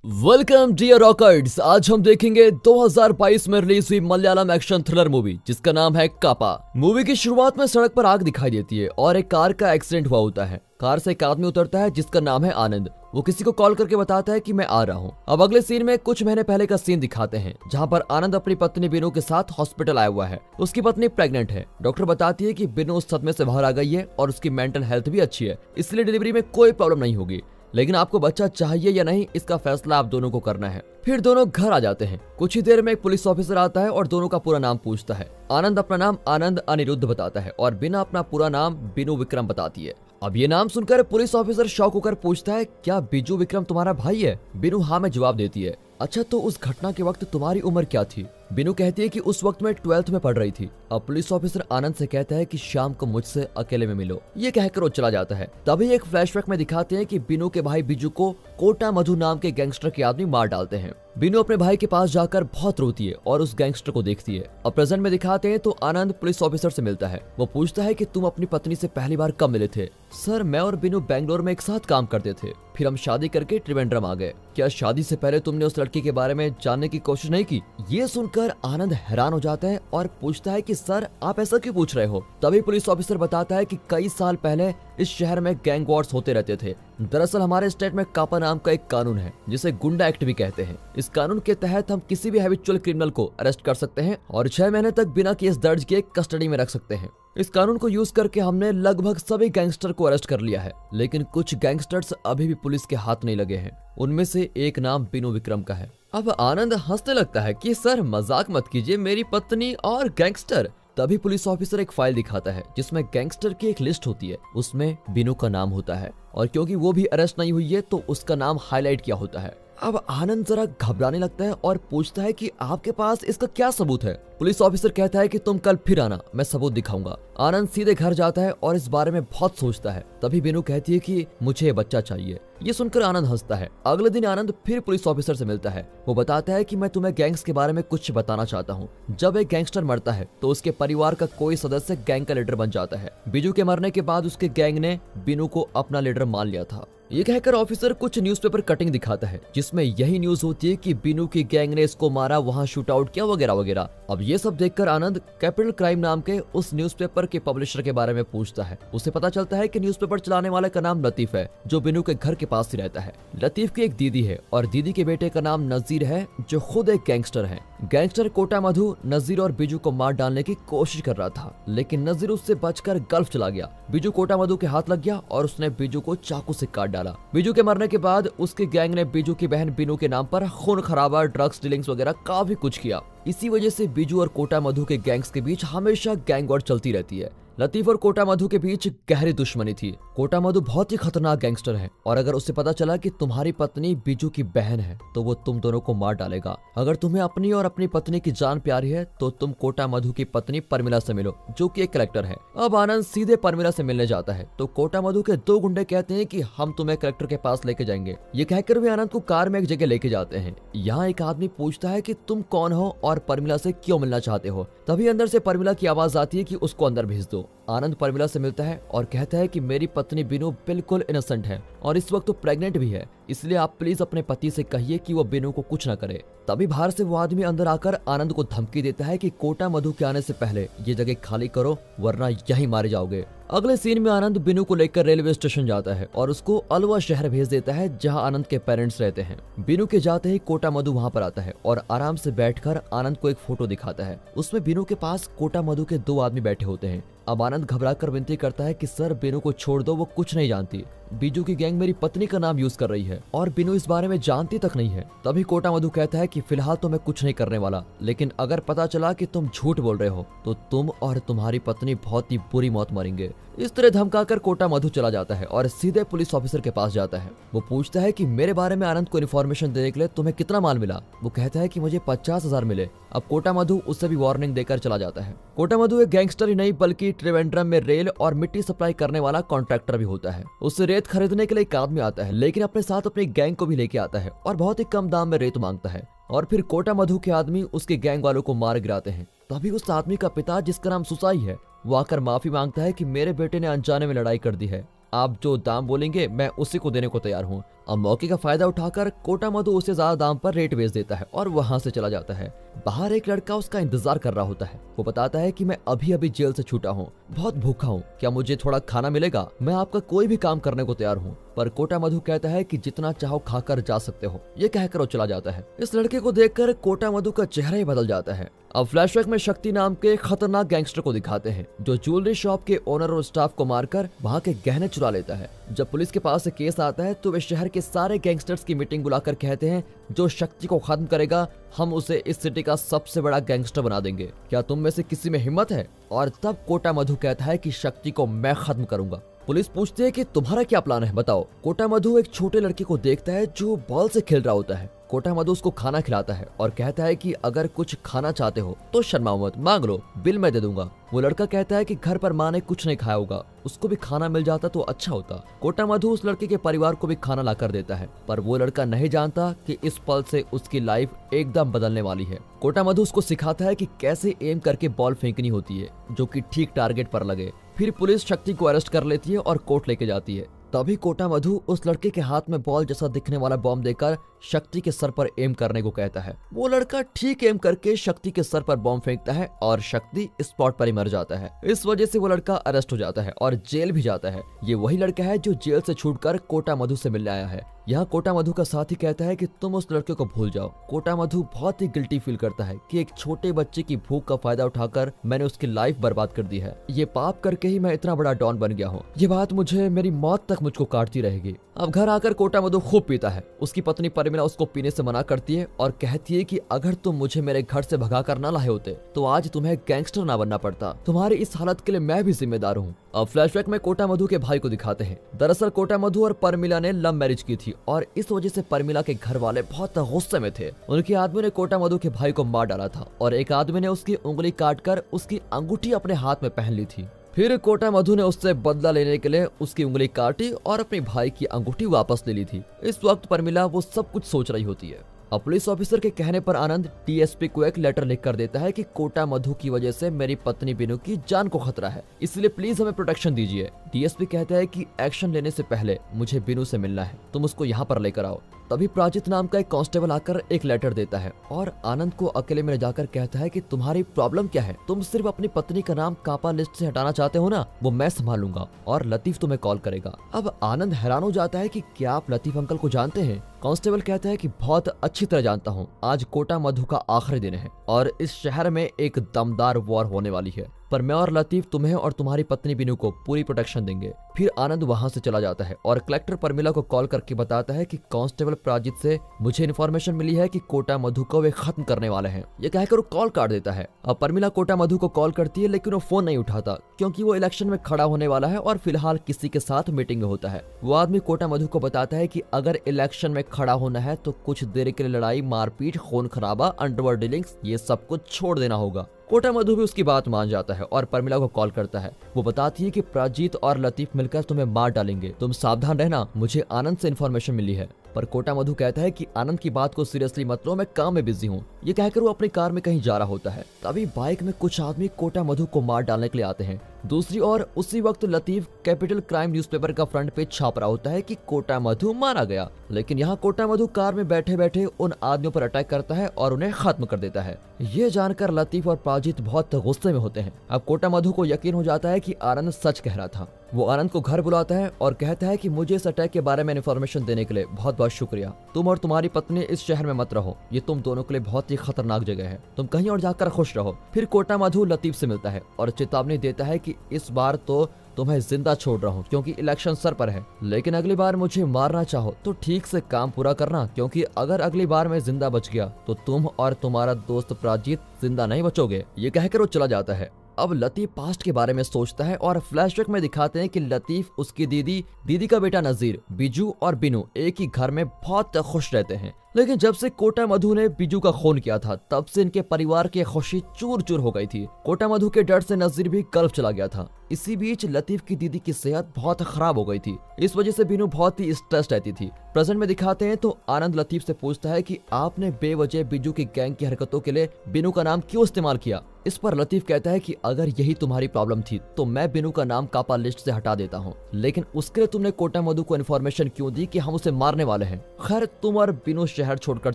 Welcome dear रॉकर्ड्स। आज हम देखेंगे 2022 में रिलीज हुई मलयालम एक्शन थ्रिलर मूवी जिसका नाम है कापा। मूवी की शुरुआत में सड़क पर आग दिखाई देती है और एक कार का एक्सीडेंट हुआ होता है। कार से एक आदमी उतरता है जिसका नाम है आनंद। वो किसी को कॉल करके बताता है कि मैं आ रहा हूँ। अब अगले सीन में कुछ महीने पहले का सीन दिखाते हैं जहाँ पर आनंद अपनी पत्नी बिनू के साथ हॉस्पिटल आया हुआ है। उसकी पत्नी प्रेग्नेंट है। डॉक्टर बताती है कि बिनू उस सदमे से बाहर आ गई है और उसकी मेंटल हेल्थ भी अच्छी है, इसलिए डिलीवरी में कोई प्रॉब्लम नहीं होगी। लेकिन आपको बच्चा चाहिए या नहीं, इसका फैसला आप दोनों को करना है। फिर दोनों घर आ जाते हैं। कुछ ही देर में एक पुलिस ऑफिसर आता है और दोनों का पूरा नाम पूछता है। आनंद अपना नाम आनंद अनिरुद्ध बताता है और बिना अपना पूरा नाम बिनू विक्रम बताती है। अब ये नाम सुनकर पुलिस ऑफिसर शॉक होकर पूछता है, क्या बिजू विक्रम तुम्हारा भाई है? बिनू हाँ में जवाब देती है। अच्छा, तो उस घटना के वक्त तुम्हारी उम्र क्या थी? बिनू कहती है कि उस वक्त मैं 12th में पढ़ रही थी। अब पुलिस ऑफिसर आनंद से कहता है कि शाम को मुझसे अकेले में मिलो। ये कहकर वो चला जाता है। तभी एक फ्लैशबैक में दिखाते हैं कि बिनू के भाई बिजू को कोटा मधु नाम के गैंगस्टर के आदमी मार डालते हैं। बिनू अपने भाई के पास जाकर बहुत रोती है और उस गैंगस्टर को देखती है। अब प्रेजेंट में दिखाते हैं तो आनंद पुलिस ऑफिसर से मिलता है। वो पूछता है कि तुम अपनी पत्नी से पहली बार कब मिले थे? सर, मैं और बिनू बेंगलोर में एक साथ काम करते थे, फिर हम शादी करके त्रिवेंद्रम आ गए। क्या शादी से पहले तुमने उस लड़की के बारे में जानने की कोशिश नहीं की? ये सुनकर आनंद हैरान हो जाता है और पूछता है कि सर, आप ऐसा क्यों पूछ रहे हो? तभी पुलिस ऑफिसर बताता है कि कई साल पहले इस शहर में गैंग वॉर्स होते रहते थे। दरअसल हमारे स्टेट में कापा नाम का एक कानून है जिसे गुंडा एक्ट भी कहते हैं। इस कानून के तहत हम किसी भी हैबिचुअल क्रिमिनल को अरेस्ट कर सकते हैं और 6 महीने तक बिना केस दर्ज किए कस्टडी में रख सकते हैं। इस कानून को यूज करके हमने लगभग सभी गैंगस्टर को अरेस्ट कर लिया है, लेकिन कुछ गैंगस्टर्स अभी भी पुलिस के हाथ नहीं लगे हैं। उनमें से एक नाम बिनू विक्रम का है। अब आनंद हंसने लगता है कि सर मजाक मत कीजिए, मेरी पत्नी और गैंगस्टर। तभी पुलिस ऑफिसर एक फाइल दिखाता है जिसमें गैंगस्टर की एक लिस्ट होती है। उसमें बिनू का नाम होता है और क्योंकि वो भी अरेस्ट नहीं हुई है तो उसका नाम हाईलाइट किया होता है। अब आनंद जरा घबराने लगता है और पूछता है कि आपके पास इसका क्या सबूत है? पुलिस ऑफिसर कहता है कि तुम कल फिर आना, मैं सबूत दिखाऊंगा। आनंद सीधे घर जाता है और इस बारे में बहुत सोचता है। तभी बिनू कहती है कि मुझे बच्चा चाहिए। ये सुनकर आनंद हंसता है। अगले दिन आनंद फिर पुलिस ऑफिसर से मिलता है। वो बताता है कि मैं तुम्हें गैंग्स के बारे में कुछ बताना चाहता हूँ। जब एक गैंगस्टर मरता है तो उसके परिवार का कोई सदस्य गैंग का लीडर बन जाता है। बिजू के मरने के बाद उसके गैंग ने बिनू को अपना लीडर मान लिया था। ये कहकर ऑफिसर कुछ न्यूज़पेपर कटिंग दिखाता है जिसमें यही न्यूज होती है कि बिनू की गैंग ने इसको मारा, वहाँ शूट आउट किया वगैरह वगैरह। अब ये सब देखकर आनंद कैपिटल क्राइम नाम के उस न्यूज़पेपर के पब्लिशर के बारे में पूछता है। उसे पता चलता है कि न्यूज़पेपर चलाने वाले का नाम लतीफ है जो बिनू के घर के पास ही रहता है। लतीफ की एक दीदी है और दीदी के बेटे का नाम नजीर है जो खुद एक गैंगस्टर है। गैंगस्टर कोटा मधु नजीर और बिजू को मार डालने की कोशिश कर रहा था, लेकिन नजीर उससे बचकर गल्फ चला गया। बिजू कोटा मधु के हाथ लग गया और उसने बिजू को चाकू से काट डाला। बिजू के मरने के बाद उसके गैंग ने बिजू की बहन बिनू के नाम पर खून खराबा, ड्रग्स डीलिंग्स वगैरह काफी कुछ किया। इसी वजह से बिजू और कोटा मधु के गैंग्स के बीच हमेशा गैंग वॉर चलती रहती है। लतीफ और कोटा मधु के बीच गहरी दुश्मनी थी। कोटा मधु बहुत ही खतरनाक गैंगस्टर है और अगर उसे पता चला कि तुम्हारी पत्नी बिजू की बहन है तो वो तुम दोनों को मार डालेगा। अगर तुम्हें अपनी और अपनी पत्नी की जान प्यारी है तो तुम कोटा मधु की पत्नी परमिला से मिलो जो कि एक कलेक्टर है। अब आनंद सीधे परमिला से मिलने जाता है तो कोटा मधु के 2 गुंडे कहते हैं कि हम तुम्हें कलेक्टर के पास लेके जाएंगे। ये कहकर वे आनंद को कार में एक जगह लेके जाते हैं। यहाँ एक आदमी पूछता है कि तुम कौन हो और परमिला से क्यों मिलना चाहते हो? तभी अंदर से परमिला की आवाज आती है कि उसको अंदर भेज दो। आनंद परमिला से मिलता है और कहता है कि मेरी पत्नी बिनू बिल्कुल इनोसेंट है और इस वक्त तो प्रेग्नेंट भी है, इसलिए आप प्लीज अपने पति से कहिए कि वो बिनू को कुछ न करे। तभी बाहर से वो आदमी अंदर आकर आनंद को धमकी देता है कि कोटा मधु के आने से पहले ये जगह खाली करो वरना यहीं मारे जाओगे। अगले सीन में आनंद बिनू को लेकर रेलवे स्टेशन जाता है और उसको अलवा शहर भेज देता है जहां आनंद के पेरेंट्स रहते हैं। बिनू के जाते ही कोटा मधु वहां पर आता है और आराम से बैठकर आनंद को एक फोटो दिखाता है। उसमें बिनू के पास कोटा मधु के 2 आदमी बैठे होते हैं। अब आनंद घबराकर विनती करता है कि सर बिनू को छोड़ दो, वो कुछ नहीं जानती। बिजू की गैंग मेरी पत्नी का नाम यूज कर रही है और बिनू इस बारे में जानती तक नहीं है। तभी कोटा मधु कहता है कि फिलहाल तो मैं कुछ नहीं करने वाला, लेकिन अगर पता चला कि तुम झूठ बोल रहे हो तो तुम और तुम्हारी पत्नी बहुत ही बुरी मौत मरेंगे। इस तरह धमकाकर कोटा मधु चला जाता है और सीधे पुलिस ऑफिसर के पास जाता है। वो पूछता है कि मेरे बारे में आनंद को इन्फॉर्मेशन देने के लिए तुम्हें कितना माल मिला? वो कहता है कि मुझे 50,000 मिले। अब कोटा मधु उससे भी वार्निंग देकर चला जाता है। कोटा मधु एक गैंगस्टर ही नहीं बल्कि त्रिवेंद्रम में रेल और मिट्टी सप्लाई करने वाला कॉन्ट्रैक्टर भी होता है। उससे रेत खरीदने के लिए एक आदमी आता है, लेकिन अपने साथ अपनी गैंग को भी लेके आता है और बहुत ही कम दाम में रेत मांगता है। और फिर कोटा मधु के आदमी उसके गैंग वालों को मार गिराते हैं। तभी उस आदमी का पिता जिसका नाम सुसाई है वो आकर माफी मांगता है कि मेरे बेटे ने अनजाने में लड़ाई कर दी है, आप जो दाम बोलेंगे मैं उसी को देने को तैयार हूँ। अब मौके का फायदा उठाकर कोटा मधु उसे ज्यादा दाम पर रेट बेच देता है और वहां से चला जाता है। बाहर एक लड़का उसका इंतजार कर रहा होता है। वो बताता है कि मैं अभी अभी जेल से छूटा हूँ, बहुत भूखा हूँ, क्या मुझे थोड़ा खाना मिलेगा? मैं आपका कोई भी काम करने को तैयार हूँ। पर कोटा मधु कहता है कि जितना चाहो खाकर जा सकते हो। ये कहकर वो चला जाता है। इस लड़के को देखकर कोटा मधु का चेहरा ही बदल जाता है। अब फ्लैशबैक में शक्ति नाम के खतरनाक गैंगस्टर को दिखाते हैं जो ज्वेलरी शॉप के ओनर और स्टाफ को मारकर वहां के गहने चुरा लेता है। जब पुलिस के पास से केस आता है तो वे शहर के सारे गैंगस्टर्स की मीटिंग बुलाकर कहते हैं जो शक्ति को खत्म करेगा हम उसे इस सिटी का सबसे बड़ा गैंगस्टर बना देंगे। क्या तुम में से किसी में हिम्मत है? और तब कोटा मधु कहता है कि शक्ति को मैं खत्म करूंगा। पुलिस पूछती है कि तुम्हारा क्या प्लान है, बताओ। कोटा मधु एक छोटे लड़के को देखता है जो बॉल से खेल रहा होता है। कोटा मधु उसको खाना खिलाता है और कहता है कि अगर कुछ खाना चाहते हो तो शर्माओ मत, मांग लो, बिल मैं दे दूंगा। वो लड़का कहता है कि घर पर माँ ने कुछ नहीं खाया होगा, उसको भी खाना मिल जाता तो अच्छा होता। कोटा मधु उस लड़के के परिवार को भी खाना ला कर देता है, पर वो लड़का नहीं जानता कि इस पल से उसकी लाइफ एकदम बदलने वाली है। कोटा मधु उसको सिखाता है कि कैसे एम करके बॉल फेंकनी होती है जो कि ठीक टारगेट पर लगे। फिर पुलिस शक्ति को अरेस्ट कर लेती है और कोर्ट लेके जाती है। तभी कोटा मधु उस लड़के के हाथ में बॉल जैसा दिखने वाला बॉम्ब देकर शक्ति के सर पर एम करने को कहता है। वो लड़का ठीक एम करके शक्ति के सर पर बॉम्ब फेंकता है और शक्ति स्पॉट पर ही मर जाता है। इस वजह से वो लड़का अरेस्ट हो जाता है और जेल भी जाता है। ये वही लड़का है जो जेल से छूटकर कोटा मधु से मिलने आया है। यहाँ कोटा मधु का साथी कहता है कि तुम उस लड़के को भूल जाओ। कोटा मधु बहुत ही गिल्टी फील करता है कि एक छोटे बच्चे की भूख का फायदा उठाकर मैंने उसकी लाइफ बर्बाद कर दी है। ये पाप करके ही मैं इतना बड़ा डॉन बन गया हूँ। ये बात मुझे मेरी मौत तक मुझको काटती रहेगी। अब घर आकर कोटा मधु खूब पीता है। उसकी पत्नी परमिला उसको पीने से मना करती है और कहती है कि अगर तुम मुझे मेरे घर से भगा कर ना लाए होते तो आज तुम्हें गैंगस्टर ना बनना पड़ता। तुम्हारी इस हालत के लिए मैं भी जिम्मेदार हूँ। अब फ्लैशबैक में कोटा मधु के भाई को दिखाते हैं। दरअसल कोटा मधु और परमिला ने लव मैरिज की थी और इस वजह से परमिला के घर वाले बहुत गुस्से में थे। उनके आदमी ने कोटा मधु के भाई को मार डाला था और एक आदमी ने उसकी उंगली काटकर उसकी अंगूठी अपने हाथ में पहन ली थी। फिर कोटा मधु ने उससे बदला लेने के लिए उसकी उंगली काटी और अपने भाई की अंगूठी वापस ले ली थी। इस वक्त परमिला वो सब कुछ सोच रही होती है। अब पुलिस ऑफिसर के कहने पर आनंद डीएसपी को एक लेटर लिख कर देता है कि कोटा मधु की वजह से मेरी पत्नी बिनू की जान को खतरा है, इसलिए प्लीज हमें प्रोटेक्शन दीजिए। डीएसपी कहता है कि एक्शन लेने से पहले मुझे बिनू से मिलना है, तुम उसको यहाँ पर लेकर आओ। तभी प्राजित नाम का एक कांस्टेबल आकर एक लेटर देता है और आनंद को अकेले में ले जाकर कहता है कि तुम्हारी प्रॉब्लम क्या है? तुम सिर्फ अपनी पत्नी का नाम कापा लिस्ट से हटाना चाहते हो ना, वो मैं संभालूंगा और लतीफ तुम्हें कॉल करेगा। अब आनंद हैरान हो जाता है कि क्या आप लतीफ अंकल को जानते हैं? कांस्टेबल कहता है कि बहुत अच्छी तरह जानता हूँ। आज कोटा मधु का आखिरी दिन है और इस शहर में एक दमदार वॉर होने वाली है, पर मैं और लतीफ तुम्हें और तुम्हारी पत्नी बिनू को पूरी प्रोटेक्शन देंगे। फिर आनंद वहां से चला जाता है और कलेक्टर परमिला को कॉल करके बताता है कि कांस्टेबल प्राजित से मुझे इन्फॉर्मेशन मिली है कि कोटा मधु को वे खत्म करने वाले हैं। ये कहकर वो कॉल काट देता है। अब परमिला कोटा मधु को कॉल करती है लेकिन वो फोन नहीं उठाता क्योंकि वो इलेक्शन में खड़ा होने वाला है और फिलहाल किसी के साथ मीटिंग में होता है। वो आदमी कोटा मधु को बताता है कि अगर इलेक्शन में खड़ा होना है तो कुछ देर के लिए लड़ाई, मारपीट, खून खराबा, अंडरवर्ल्ड डीलिंग्स, ये सब कुछ छोड़ देना होगा। कोटा मधु भी उसकी बात मान जाता है और परमिला को कॉल करता है। वो बताती है कि प्राजीत और लतीफ मिलकर तुम्हें मार डालेंगे, तुम सावधान रहना, मुझे आनंद से इन्फॉर्मेशन मिली है। पर कोटा मधु कहता है कि आनंद की बात को सीरियसली मत लो, मैं काम में बिजी हूँ। ये कहकर वो अपनी कार में कहीं जा रहा होता है। तभी बाइक में कुछ आदमी कोटा मधु को मार डालने के लिए आते हैं। दूसरी ओर उसी वक्त लतीफ कैपिटल क्राइम न्यूज़पेपर का फ्रंट पेज छाप रहा होता है कि कोटा मधु मारा गया। लेकिन यहाँ कोटा मधु कार में बैठे बैठे उन आदमियों पर अटैक करता है और उन्हें खत्म कर देता है। ये जानकर लतीफ और प्राजित बहुत गुस्से में होते हैं। अब कोटा मधु को यकीन हो जाता है कि आनंद सच कह रहा था। वो आनंद को घर बुलाता है और कहता है कि मुझे इस अटैक के बारे में इन्फॉर्मेशन देने के लिए बहुत बहुत शुक्रिया। तुम और तुम्हारी पत्नी इस शहर में मत रहो, ये तुम दोनों के लिए बहुत ही खतरनाक जगह है, तुम कहीं और जाकर खुश रहो। फिर कोटा मधु लतीफ से मिलता है और चेतावनी देता है कि इस बार तो तुम्हें जिंदा छोड़ रहा हूँ क्योंकि इलेक्शन सर पर है, लेकिन अगली बार मुझे मारना चाहो तो ठीक से काम पूरा करना, क्योंकि अगर अगली बार मैं जिंदा बच गया तो तुम और तुम्हारा दोस्त प्राजीत जिंदा नहीं बचोगे। ये कहकर वो चला जाता है। अब लतीफ पास्ट के बारे में सोचता है और फ्लैशबैक में दिखाते हैं कि लतीफ, उसकी दीदी का बेटा नजीर, बिजू और बिनू एक ही घर में बहुत खुश रहते हैं। लेकिन जब से कोटा मधु ने बिजू का खून किया था तब से इनके परिवार की खुशी चूर चूर हो गई थी। कोटा मधु के डर से नजीर भी गल्फ चला गया था। इसी बीच लतीफ की दीदी की सेहत बहुत खराब हो गई थी। इस वजह से बिनू बहुत ही स्ट्रेस रहती थी। प्रेजेंट में दिखाते हैं तो आनंद लतीफ से पूछता है कि आपने बेवजह बिजू की गैंग की हरकतों के लिए बिनू का नाम क्यों इस्तेमाल किया। इस पर लतीफ कहता है कि अगर यही तुम्हारी प्रॉब्लम थी तो मैं बिनू का नाम कापा लिस्ट से हटा देता हूँ, लेकिन उसके लिए तुमने कोटा मधु को इन्फॉर्मेशन क्यों दी कि हम उसे मारने वाले हैं। खैर तुम और बिनू शहर छोड़कर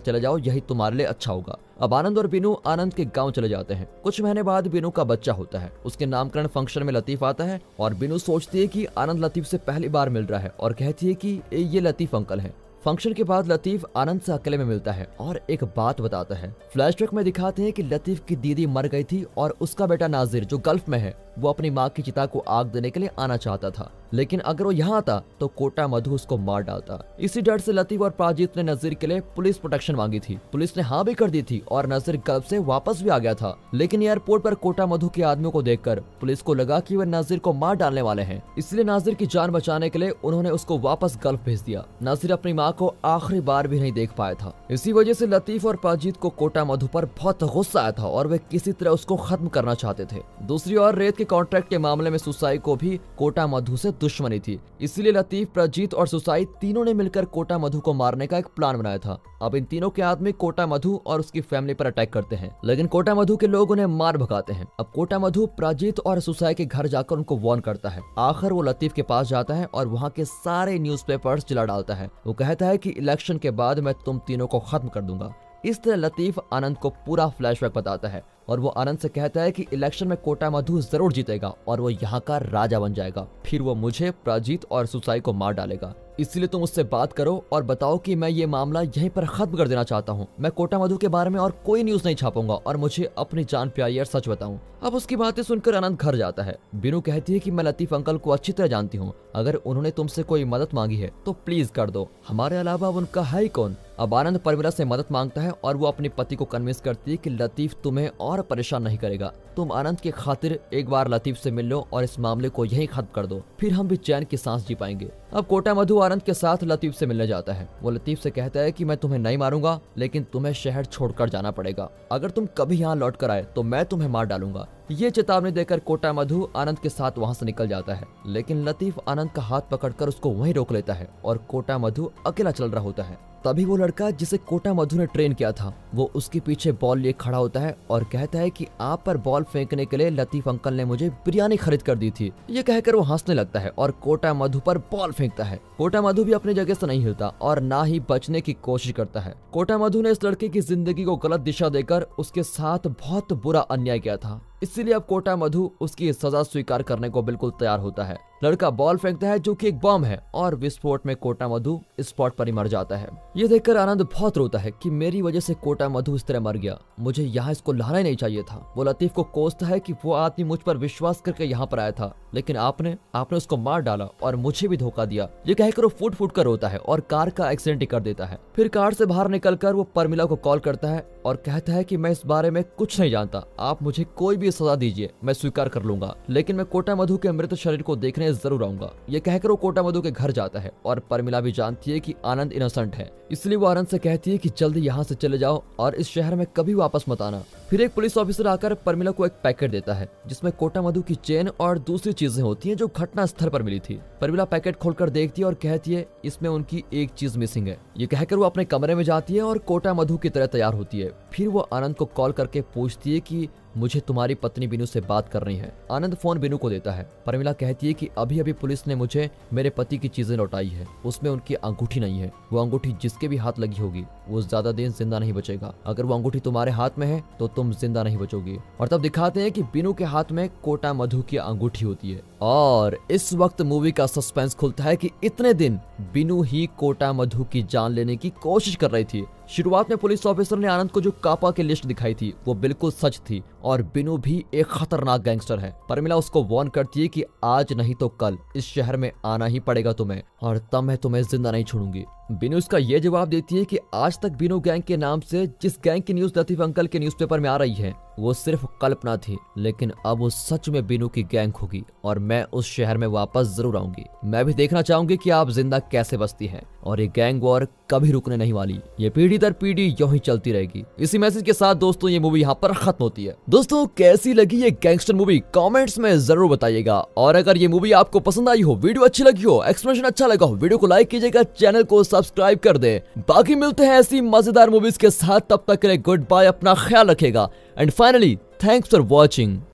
चले जाओ, यही तुम्हारे लिए अच्छा होगा। अब आनंद और बिनू आनंद के गांव चले जाते हैं। कुछ महीने बाद बिनू का बच्चा होता है। उसके नामकरण फंक्शन में लतीफ आता है और बिनू सोचती है कि आनंद लतीफ से पहली बार मिल रहा है और कहती है कि ये लतीफ अंकल हैं। फंक्शन के बाद लतीफ आनंद से अकेले में मिलता है और एक बात बताता है। फ्लैशबैक में दिखाते हैं कि लतीफ की दीदी मर गई थी और उसका बेटा नाजिर जो गल्फ में है वो अपनी माँ की चिता को आग देने के लिए आना चाहता था, लेकिन अगर वो यहाँ आता तो कोटा मधु उसको मार डालता। इसी डर से लतीफ और प्राजीत ने नजीर के लिए पुलिस प्रोटेक्शन मांगी थी। पुलिस ने हाँ भी कर दी थी और नजीर गल्फ से वापस भी आ गया था, लेकिन एयरपोर्ट पर कोटा मधु के आदमियों को देखकर पुलिस को लगा कि वे नाजिर को मार डालने वाले हैं, इसलिए नाजिर की जान बचाने के लिए उन्होंने उसको वापस गल्फ भेज दिया। नाजिर अपनी माँ को आखिरी बार भी नहीं देख पाया था। इसी वजह से लतीफ और प्राजीत को कोटा मधु पर बहुत गुस्सा आया था और वे किसी तरह उसको खत्म करना चाहते थे। दूसरी ओर रेत के कॉन्ट्रैक्ट के मामले में सुसाई को भी कोटा मधु से दुश्मनी थी, इसलिए लतीफ, प्रजीत और सुसाई तीनों ने मिलकर कोटा मधु को मारने का एक प्लान बनाया था। अब इन तीनों के आदमी कोटा मधु और उसकी फैमिली पर अटैक करते हैं, लेकिन कोटा मधु के लोग उन्हें मार भगाते हैं। अब कोटा मधु प्राजीत और सुसाई के घर जाकर उनको वार्न करता है। आखिर वो लतीफ के पास जाता है और वहाँ के सारे न्यूज़पेपर्स जला डालता है। वो कहता है कि इलेक्शन के बाद मैं तुम तीनों को खत्म कर दूंगा। इस तरह लतीफ आनंद को पूरा फ्लैशबैक बताता है और वो आनंद से कहता है कि इलेक्शन में कोटा मधु जरूर जीतेगा और वो यहाँ का राजा बन जाएगा। फिर वो मुझे, प्राजीत और सुसाई को मार डालेगा, इसलिए तुम उससे बात करो और बताओ कि मैं ये मामला यहीं पर खत्म कर देना चाहता हूँ। मैं कोटा मधु के बारे में और कोई न्यूज नहीं छापूंगा और मुझे अपनी जान प्यारी और सच बताऊं। अब उसकी बातें सुनकर आनंद घर जाता है। बिनू कहती है कि मैं लतीफ अंकल को अच्छी तरह जानती हूँ, अगर उन्होंने तुमसे कोई मदद मांगी है तो प्लीज कर दो, हमारे अलावा उनका है ही कौन। अब आनंद परमिला से मदद मांगता है और वो अपने पति को कन्विंस करती है कि लतीफ तुम्हें और परेशान नहीं करेगा, तुम आनंद की खातिर एक बार लतीफ से मिल लो और इस मामले को यहीं खत्म कर दो, फिर हम भी चैन की सांस जी पाएंगे। अब कोटा मधु आनंद के साथ लतीफ से मिलने जाता है। वो लतीफ से कहता है कि मैं तुम्हें नहीं मारूंगा, लेकिन तुम्हें शहर छोड़कर जाना पड़ेगा। अगर तुम कभी यहाँ लौट कर आए तो मैं तुम्हें मार डालूंगा। ये चेतावनी देकर कोटा मधु आनंद के साथ वहाँ से निकल जाता है, लेकिन लतीफ आनंद का हाथ पकड़कर उसको वहीं रोक लेता है और कोटा मधु अकेला चल रहा होता है। तभी वो लड़का जिसे कोटा मधु ने ट्रेन किया था वो उसके पीछे बॉल लिए खड़ा होता है और कहता है कि आप पर बॉल फेंकने के लिए लतीफ अंकल ने मुझे बिरयानी खरीद कर दी थी। ये कहकर वो हंसने लगता है और कोटा मधु पर बॉल फेंकता है। कोटा मधु भी अपनी जगह से नहीं हिलता और ना ही बचने की कोशिश करता है। कोटा मधु ने इस लड़के की जिंदगी को गलत दिशा देकर उसके साथ बहुत बुरा अन्याय किया था, इसीलिए अब कोटा मधु उसकी सजा स्वीकार करने को बिल्कुल तैयार होता है। लड़का बॉल फेंकता है जो कि एक बम है और विस्फोट में कोटा मधु स्पॉट पर ही मर जाता है। ये देखकर आनंद बहुत रोता है कि मेरी वजह से कोटा मधु इस तरह मर गया, मुझे यहाँ इसको लाना ही नहीं चाहिए था। वो लतीफ को कोसता है कि वो आदमी मुझ पर विश्वास करके यहाँ पर आया था, लेकिन आपने उसको मार डाला और मुझे भी धोखा दिया। ये कहकर वो फूट फूट कर रोता है और कार का एक्सीडेंट ही कर देता है। फिर कार से बाहर निकलकर वो परमिला को कॉल करता है और कहता है कि मैं इस बारे में कुछ नहीं जानता, आप मुझे कोई भी सजा दीजिए, मैं स्वीकार कर लूंगा, लेकिन मैं कोटा मधु के मृत शरीर को देखने जरूर आऊंगा। ये कहकर वो कोटा मधु के घर जाता है और परमिला भी जानती है कि आनंद इनोसेंट है, इसलिए वो आनंद से कहती है कि जल्दी यहाँ से चले जाओ और इस शहर में कभी वापस मत आना। फिर एक पुलिस ऑफिसर आकर परमिला को एक पैकेट देता है जिसमें कोटा मधु की चेन और दूसरी चीजें होती हैं जो घटना स्थल पर मिली थी। परमिला पैकेट खोलकर देखती है और कहती है इसमें उनकी एक चीज मिसिंग है। ये कहकर वो अपने कमरे में जाती है और कोटा मधु की तरह तैयार होती है। फिर वो आनंद को कॉल करके पूछती है कि मुझे तुम्हारी पत्नी बिनू से बात करनी है। आनंद फोन बिनू को देता है। परमिला कहती है कि अभी अभी पुलिस ने मुझे मेरे पति की चीजें लौटाई है, उसमें उनकी अंगूठी नहीं है। वो अंगूठी जिसके भी हाथ लगी होगी वो ज्यादा दिन जिंदा नहीं बचेगा, अगर वो अंगूठी तुम्हारे हाथ में है तो तुम जिंदा नहीं बचोगी। और तब दिखाते हैं कि बिनू के हाथ में कोटा मधु की अंगूठी होती है और इस वक्त मूवी का सस्पेंस खुलता है कि इतने दिन बिनू ही कोटा मधु की जान लेने की कोशिश कर रही थी। शुरुआत में पुलिस ऑफिसर ने आनंद को जो कापा की लिस्ट दिखाई थी वो बिल्कुल सच थी और बिनू भी एक खतरनाक गैंगस्टर है। परमिला उसको वार्न करती है कि आज नहीं तो कल इस शहर में आना ही पड़ेगा तुम्हें और तब मैं तुम्हें जिंदा नहीं छोड़ूंगी। बिनू उसका ये जवाब देती है कि आज तक बिनू गैंग के नाम से जिस गैंग की न्यूज लतीफ अंकल के न्यूज़पेपर में आ रही है वो सिर्फ कल्पना थी, लेकिन अब वो सच में बीनू की गैंग होगी और मैं उस शहर में वापस जरूर आऊंगी। मैं भी देखना चाहूंगी कि आप जिंदा कैसे बचती हैं और ये गैंग वॉर कभी रुकने नहीं वाली। ये पीढ़ी दर पीढ़ी यूं ही चलती रहेगी। इसी मैसेज के साथ दोस्तों ये मूवी यहाँ पर खत्म होती है। दोस्तों कैसी लगी ये गैंगस्टर मूवी कमेंट्स में जरूर बताइएगा, और अगर ये मूवी आपको पसंद आई हो, वीडियो अच्छी लगी हो, एक्सप्लेनेशन अच्छा लगा हो, वीडियो को लाइक कीजिएगा, चैनल को सब्सक्राइब कर दे। बाकी मिलते हैं ऐसी मजेदार मूवीज के साथ, तब तक के लिए गुड बाय, अपना ख्याल रखेगा and finally thanks for watching.